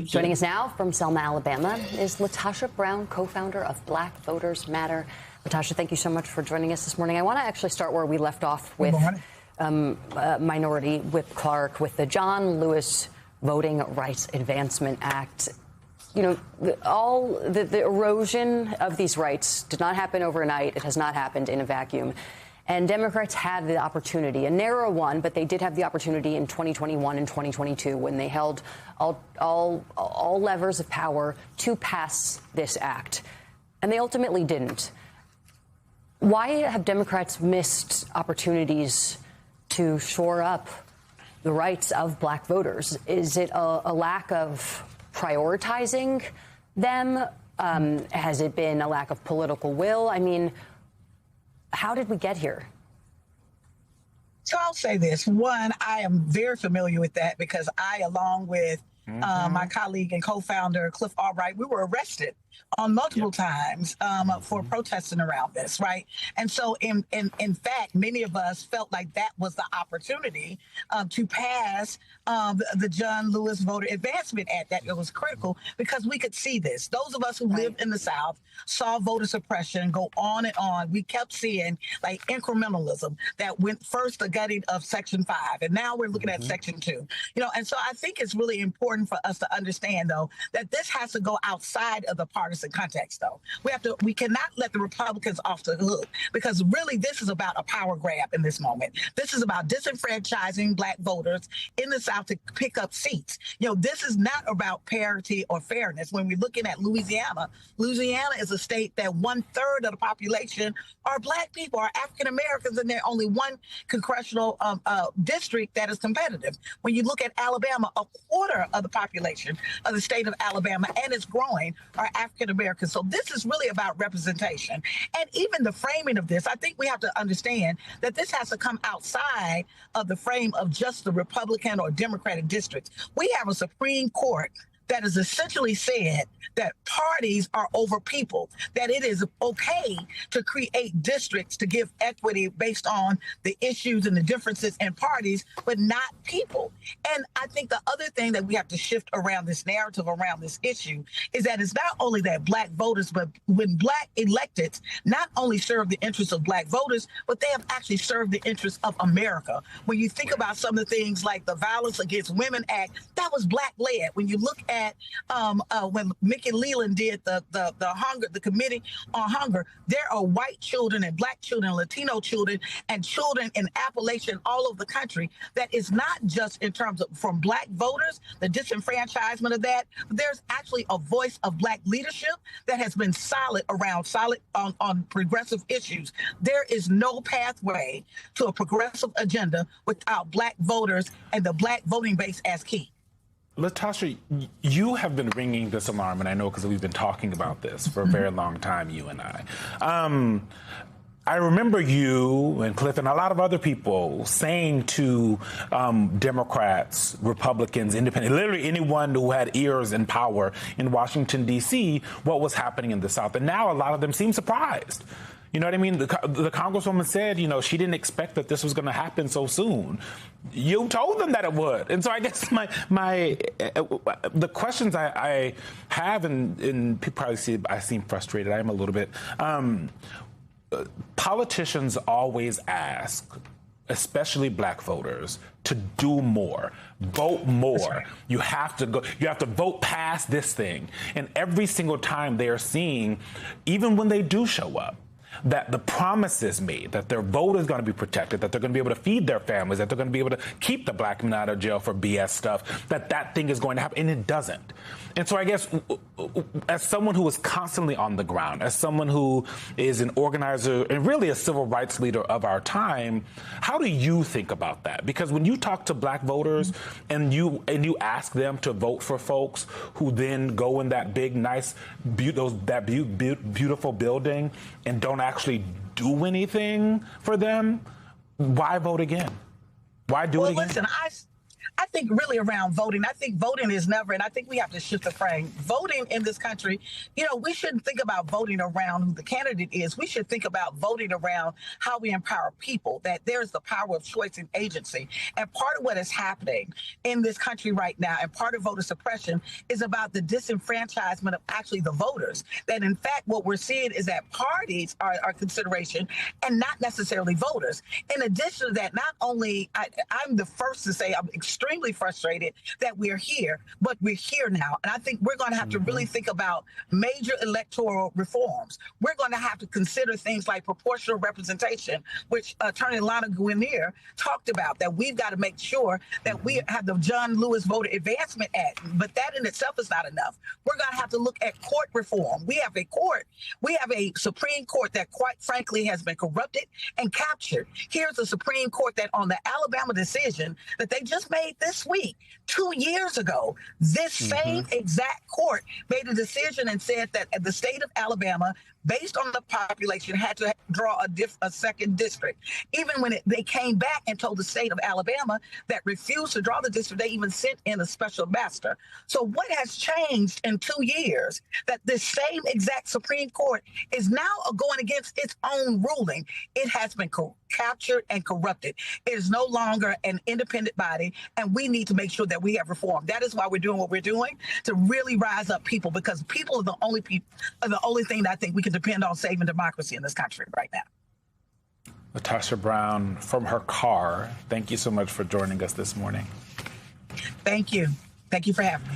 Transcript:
Joining us now from Selma, Alabama, is LaTosha Brown, co-founder of Black Voters Matter. LaTosha, thank you so much for joining us this morning. I want to actually start where we left off with Minority Whip Clark with the John Lewis Voting Rights Advancement Act. You know, the erosion of these rights did not happen overnight. It has not happened in a vacuum. And Democrats had the opportunity, a narrow one, but they did have the opportunity in 2021 and 2022 when they held all levers of power to pass this act. And they ultimately didn't. Why have Democrats missed opportunities to shore up the rights of black voters? Is it a lack of prioritizing them? Has it been a lack of political will? I mean, how did we get here? So I'll say this. One, I am very familiar with that because I, along with my colleague and co-founder Cliff Albright, we were arrested on multiple times for protesting around this, right? And so, in fact, many of us felt like that was the opportunity to pass the John Lewis Voter Advancement Act. That it was critical because we could see this. Those of us who lived in the South saw voter suppression go on and on. We kept seeing like incrementalism that went first the gutting of Section 5, and now we're looking at Section 2. You know, and so I think it's really important for us to understand, though, that this has to go outside of the partisan context, though. We cannot let the Republicans off the hook because really this is about a power grab in this moment. This is about disenfranchising black voters in the South to pick up seats. You know, this is not about parity or fairness. When we're looking at Louisiana is a state that 1/3 of the population are black people, are African Americans, and there's only one congressional district that is competitive. When you look at Alabama, 1/4 of the population of the state of Alabama, and it's growing, are African Americans. So this is really about representation. And even the framing of this, I think we have to understand that this has to come outside of the frame of just the Republican or Democratic districts. We have a Supreme Court that has essentially said that parties are over people, that it is okay to create districts to give equity based on the issues and the differences in parties, but not people. And I think the other thing that we have to shift around this narrative around this issue is that it's not only that black voters, but when black electeds not only serve the interests of black voters, but they have actually served the interests of America. When you think about some of the things like the Violence Against Women Act, that was black-led. When you look at when Mickey Leland did the committee on hunger, there are white children and black children, Latino children, and children in Appalachia all over the country that is not just in terms of from black voters, the disenfranchisement of that, but there's actually a voice of black leadership that has been solid on progressive issues. There is no pathway to a progressive agenda without black voters and the black voting base as key. LaTosha, you have been ringing this alarm, and I know because we've been talking about this for a very long time, you and I. I remember you and Cliff and a lot of other people saying to Democrats, Republicans, Independents, literally anyone who had ears and power in Washington, D.C., what was happening in the South. And now a lot of them seem surprised. You know what I mean? The Congresswoman said, you know, she didn't expect that this was going to happen so soon. You told them that it would. And so I guess the questions I have, and people probably see I seem frustrated. I am a little bit. Politicians always ask, especially black voters, to do more, vote more. Right. You have to vote past this thing. And every single time they are seeing, even when they do show up, that the promises made, that their vote is going to be protected, that they're going to be able to feed their families, that they're going to be able to keep the black men out of jail for BS stuff, that thing is going to happen, and it doesn't. And so I guess as someone who is constantly on the ground, as someone who is an organizer and really a civil rights leader of our time, how do you think about that? Because when you talk to black voters and you ask them to vote for folks who then go in that big, nice, beautiful building and don't actually do anything for them, why vote again? Why do it again? Listen, I think really around voting. I think voting is never, and I think we have to shift the frame. Voting in this country, we shouldn't think about voting around who the candidate is. We should think about voting around how we empower people, that there's the power of choice and agency. And part of what is happening in this country right now, and part of voter suppression, is about the disenfranchisement of actually the voters. That in fact, what we're seeing is that parties are consideration and not necessarily voters. In addition to that, not only, I'm the first to say I'm extremely frustrated that we're here, but we're here now. And I think we're going to have to really think about major electoral reforms. We're going to have to consider things like proportional representation, which Attorney Lana Guinier talked about, that we've got to make sure that we have the John Lewis Voter Advancement Act. But that in itself is not enough. We're going to have to look at court reform. We have a Supreme Court that quite frankly has been corrupted and captured. Here's a Supreme Court that on the Alabama decision that they just made this week, 2 years ago, this same exact court made a decision and said that the state of Alabama, based on the population, had to draw a second district. Even when they came back and told the state of Alabama that refused to draw the district, they even sent in a special master. So what has changed in 2 years that this same exact Supreme Court is now going against its own ruling? It has been captured and corrupted. It is no longer an independent body, and we need to make sure that we have reform. That is why we're doing what we're doing, to really rise up people, because people are the only thing that I think we can depend on saving democracy in this country right now. LaTosha Brown from her car, thank you so much for joining us this morning. Thank you. Thank you for having me.